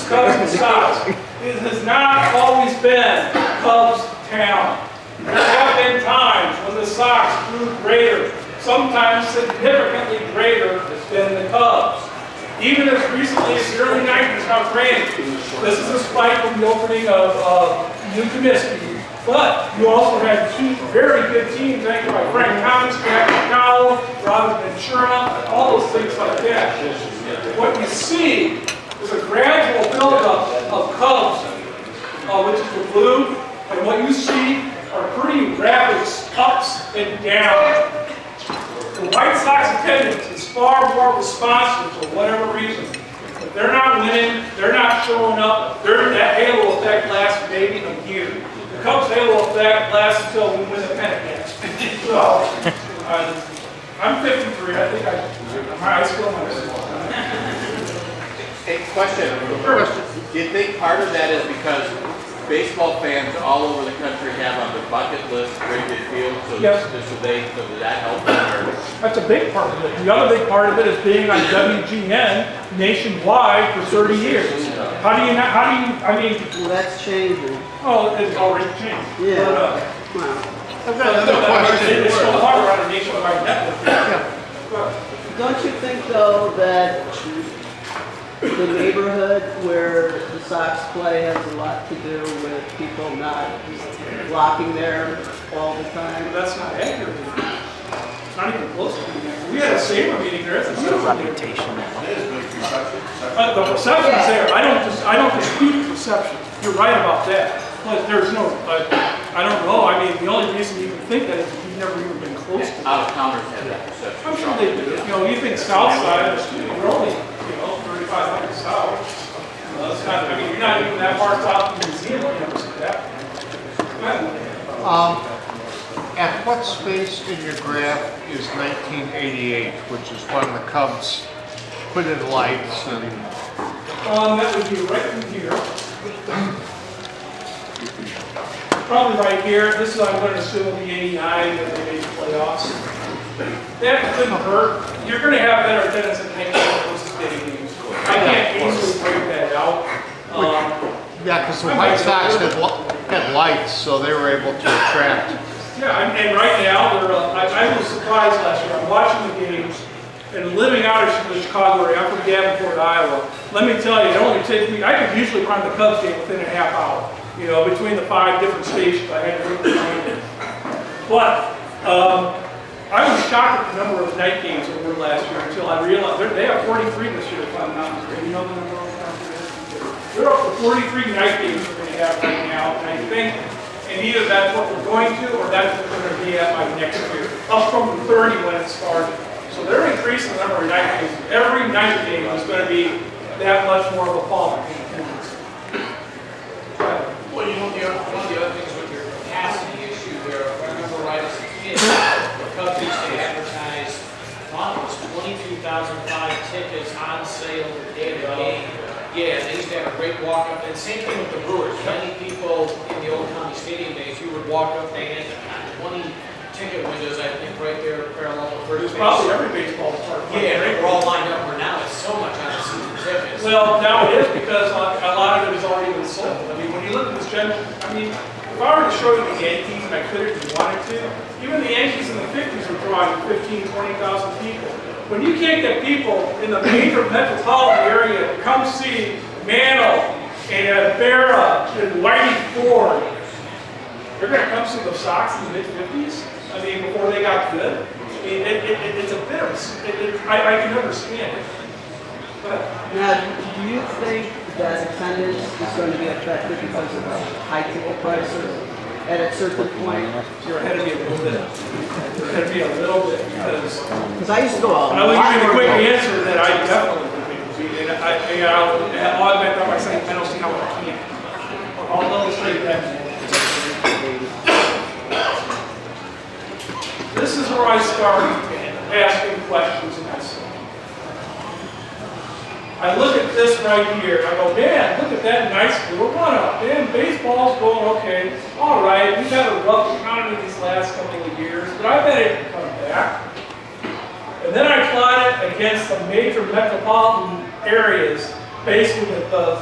Cubs and Sox. It has not always been Cubs town. There have been times when the Sox grew greater, sometimes significantly greater than the Cubs. Even as recently as the early 90s, now granted, this is a spike from the opening of New Comiskey. But you also had two very good teams anchored by Frank Thomas, Jack McCowell, Robert Ventura, all those things like that. What you see is a gradual buildup of Cubs, which is the blue, and what you see are pretty rapid ups and downs. The White Sox attendance is far more responsive for whatever reason. If they're not winning, they're not showing up, that halo effect lasts maybe a year. The Cubs halo effect lasts until we win the pennant. So, I'm 53. I think I still might Hey, question. Do you think part of that is because baseball fans all over the country have on the bucket list Wrigley Field, so yes. So did that help them? That's a big part of it. The other big part of it is being on WGN nationwide for 30 years. I mean... Well, that's changing. Oh, it's already changed. Yeah. I've got another question. It's so hard on a nationwide network. Yeah. Don't you think, though, that the neighborhood where the Sox play has a lot to do with people not blocking there all the time? But that's not accurate. It's not even close to being accurate. We had a SABR meeting there. It's a reputation. The perception's there. I don't dispute perception. You're right about that. But there's no, I don't know. I mean, the only reason you can think that is if you've never even been close to it. Out of towners have that perception. I'm sure they do. You know, you think south side, we're only, 3,500 south. It's not, I mean, you're not even that far south from the museum. You never see that. At what space in your graph is 1988, which is when the Cubs put in lights and... That would be right in here. Probably right here. This is, I'm going to assume, the 89 that they made the playoffs. That couldn't hurt. You're going to have better attendance than Hank versus Diddy games. I can't easily break that out. Yeah, because the White Sox had lights, so they were able to attract. Yeah, and right now, I was surprised last year. I'm watching the games and living out of the Chicago area. I'm from Davenport, Iowa. Let me tell you, it only takes me, I could usually find the Cubs game within a half hour. You know, between the 5 different stations, I had to look behind it. But I was shocked at the number of night games that were last year until I realized they have 43 this year, if I'm not mistaken. You know the number of times they're up to 43 night games we're going to have right now, and I think, and either that's what we're going to, or that's what we're going to be at by next year, up from the 30 when it started. So they're increasing the number of night games. Every night game is going to be that much more of a bump. Well, you know, one of the other things with your capacity issue there, if I remember right as a kid, the Cubs used to advertise, I thought it was 22,005 tickets on sale the day of the game. Yeah, they used to have a great walk-up, and same thing with the Brewers. Many people in the old County Stadium days, you would walk up, they had 20 ticket windows, I think, right there parallel to first base. Probably every baseball park. Yeah, they were all lined up, where now it's so much on the season tickets. Well, now it is because a lot of it has already been sold. I mean, when you look at this general, I mean, if I were to show you the Yankees, and I could if you wanted to, even the Yankees in the 50s were drawing 15,000, 20,000 people. When you can't get people in the major metropolitan area to come see Mantle and Berra and Whitey Ford, they're going to come see the Sox in the mid-50s? I mean, before they got good? I mean, it's a bit of, I can understand it. Now, do you think that attendance is going to be affected because of the high ticket prices at a certain point? You're ahead of me a little bit. You're ahead of me a little bit because I used to go out. I will give you the quick answer that I definitely think it would be. And I'll admit that by saying I don't see how I can't. I'll illustrate that. This is where I start asking questions and I say, I look at this right here, and I go, man, look at that nice little run-up. Man, baseball's going okay. All right, we've had a rough economy these last couple of years, but I bet it can come back. And then I plot it against the major metropolitan areas, basically the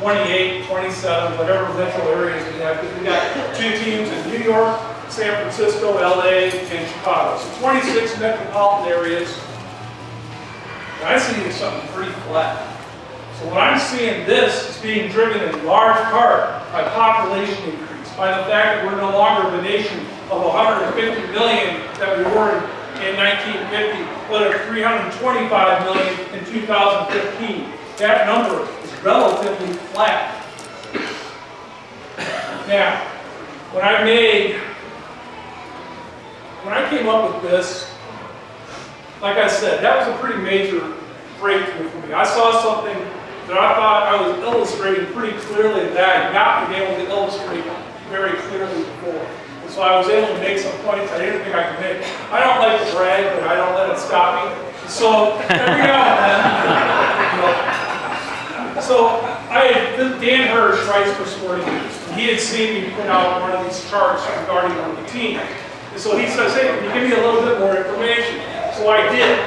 28, 27, whatever metro areas we have, because we got 2 teams in New York, San Francisco, LA, and Chicago. So 26 metropolitan areas. And I see something pretty flat. So what I'm seeing, this is being driven in large part by population increase, by the fact that we're no longer the nation of 150 million that we were in 1950, but of 325 million in 2015. That number is relatively flat. Now, when I came up with this, like I said, that was a pretty major breakthrough for me. I saw something that I thought I was illustrating pretty clearly that I had not been able to illustrate very clearly before. And so I was able to make some points I didn't think I could make. I don't like to brag, but I don't let it stop me. So every now and then, Dan Hirsch writes for Sporting News. He had seen me put out one of these charts regarding one of the teams. And so he says, hey, can you give me a little bit more information? So I did.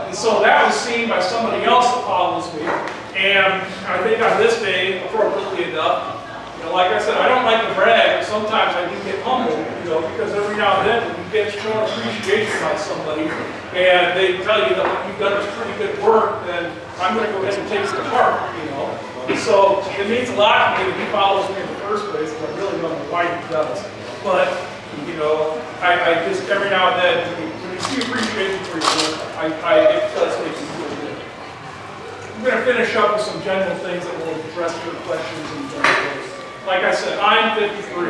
And so that was seen by somebody else that follows me. And I think on this day, appropriately enough, like I said, I don't like to brag, but sometimes I do get humbled, because every now and then when you get shown appreciation by somebody and they tell you that what you've done is pretty good work, then I'm going to go ahead and take it to heart, So it means a lot to me that he follows me in the first place, and I really don't know why he does. But, I just, every now and then, when you see appreciation for your work, it does make me feel good. I'm going to finish up with some general things that will address your questions in general. Like I said, I'm 53.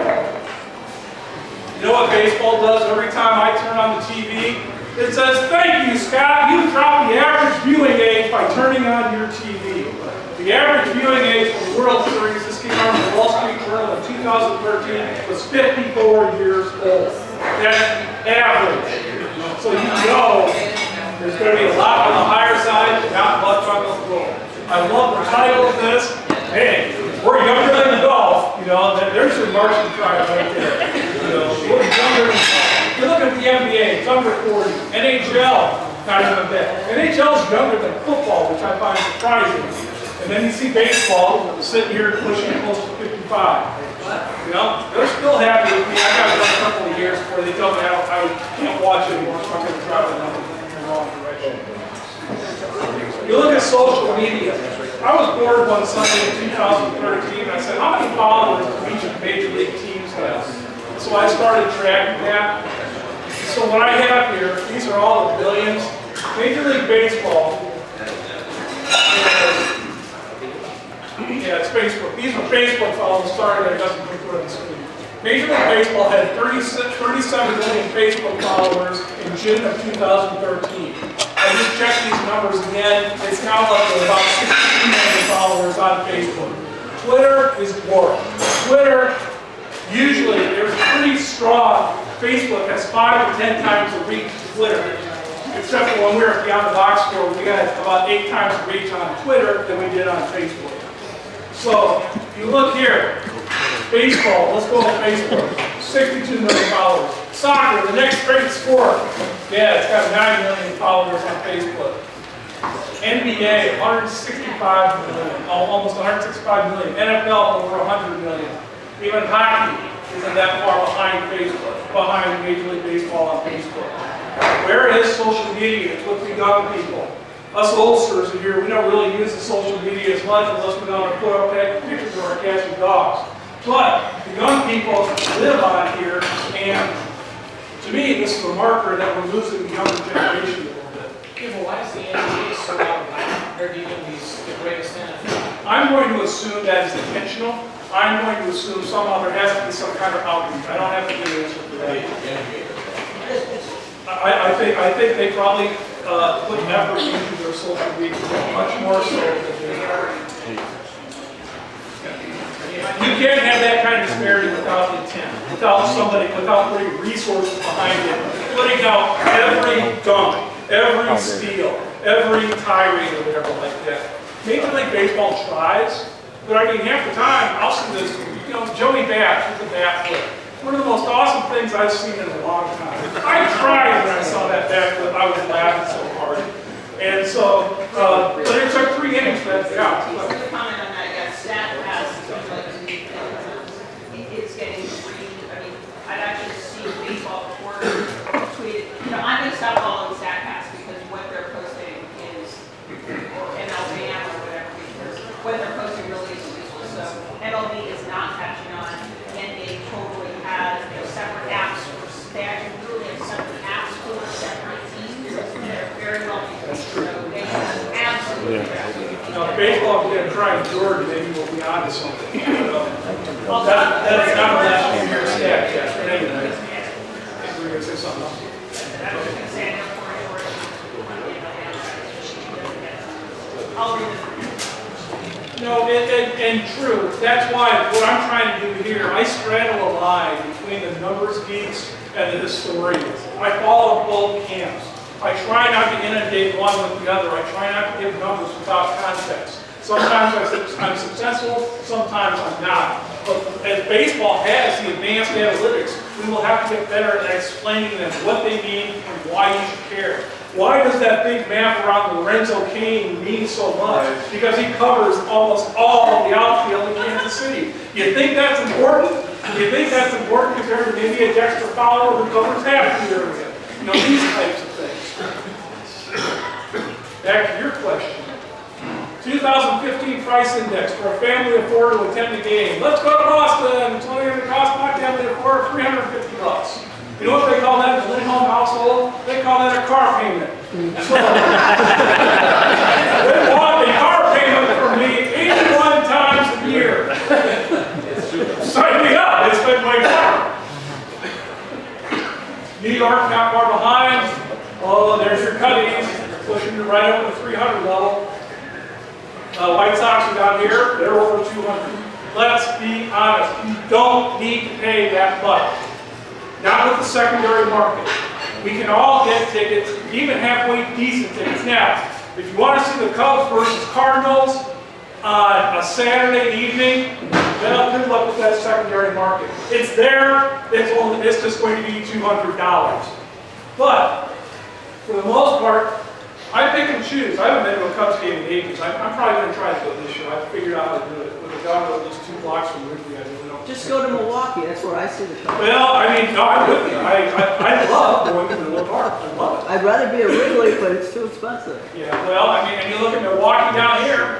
You know what baseball does every time I turn on the TV? It says, thank you, Scott. You dropped the average viewing age by turning on your TV. The average viewing age for the World Series, this came out in the Wall Street Journal in 2013, was 54 years old. That's the average. So there's going to be a lot on the higher side, but not much on the low. I love the title of this. Hey, we're younger than golf. There's your Martian tribe right there. We're younger than golf. You look at the NBA, it's under 40. NHL, not even a bit. NHL is younger than football, which I find surprising. And then you see baseball sitting here pushing close to 55. They're still happy with me. I got it a couple of years before they tell me I can't watch anymore, so I'm going to drive the numbers in the wrong direction. You look at social media. I was bored one Sunday in 2013, and I said, how many followers do each of the major league teams have? So I started tracking that. So what I have here, these are all the billions. Major League Baseball, it's Facebook. These are Facebook followers. Sorry that it doesn't come through on the screen. Major League Baseball had 37 million Facebook followers in June of 2013. I just checked these numbers again. It's now up to about 16 million followers on Facebook. Twitter is dwarfed. Twitter, usually, there's pretty strong. Facebook has 5 to 10 times the reach of Twitter. Except for when we were at Beyond the Box Score, we got about 8 times the reach on Twitter than we did on Facebook. So, if you look here, baseball, let's go to Facebook, 62 million followers. Soccer, the next great sport, it's got 9 million followers on Facebook. NBA, 165 million, almost 165 million. NFL, over 100 million. Even hockey isn't that far behind Facebook, behind Major League Baseball on Facebook. Where is social media? It's with the young people. Us oldsters in here, we don't really use the social media as much unless we want to put up pictures of our cats and dogs. But the young people live on here, and to me, this is a marker that we're losing the younger generation a little bit. Yeah, but why is the NBA so out of line compared to even the greatest NFL? I'm going to assume that is intentional. I'm going to assume somehow there has to be some kind of outreach. I don't have to give an answer for that. I think they probably put effort into their social media much more so than they are. You can't have that kind of disparity without intent, without putting resources behind it, putting out every dunk, every steal, every tirade or whatever like that. Major League Baseball tries, but I mean half the time I'll see this, Joey Bat with the bat flip. One of the most awesome things I've seen in a long time. I cried when I saw that bat flip. I was laughing so hard. And so, but it took 3 innings for that to get out. Just to comment on that, I got a stat when they're posting really is useless. So MLB is not catching on, and they totally have, separate apps for, they actually really have separate apps for separate teams. They're very well used, so they have absolutely. Now, baseball, if they're trying Georgia, maybe we'll be on to something. That's not a last year's stat, yes, but anyway. We were gonna say something else. I'll read it. No, and true, that's why what I'm trying to do here, I straddle a line between the numbers geeks and the historians. I follow both camps. I try not to inundate one with the other. I try not to give numbers without context. Sometimes I'm successful, sometimes I'm not. But as baseball has the advanced analytics, we will have to get better at explaining them what they mean and why you should care. Why does that big map around Lorenzo Cain mean so much? Because he covers almost all of the outfield in Kansas City. You think that's important? You think that's important compared to maybe a Dexter Fowler who covers half the area? You know, these types of things. Back to your question. 2015 price index for a family of four to attend the game. Let's go to Boston. It's only going to cost my family of four $350. You know what they call that in the Lindholm household? They call that a car payment. So, they bought a car payment for me 81 times a year. Sign me up. It's been my car. New York not far behind. Oh, there's your Cubbies pushing you right over the 300 level. White Sox are down here. They're over 200. Let's be honest. You don't need to pay that much. Not with the secondary market. We can all get tickets, even halfway decent tickets. Now, if you want to see the Cubs versus Cardinals on a Saturday evening, well, good luck with that secondary market. It's there, it's just going to be $200. But, for the most part, I pick and choose. I haven't been to a Cubs game in ages. I'm probably going to try to go this year. I've figured out how to do it. With a dog at least 2 blocks from Wrigley, I really don't. Just go to Milwaukee, that's where I see the Cubs. Well, I mean, no, I'm with you. I love going to the park. I love it. I'd rather be at Wrigley, but it's too expensive. Yeah, well, I mean, and you look at Milwaukee down here,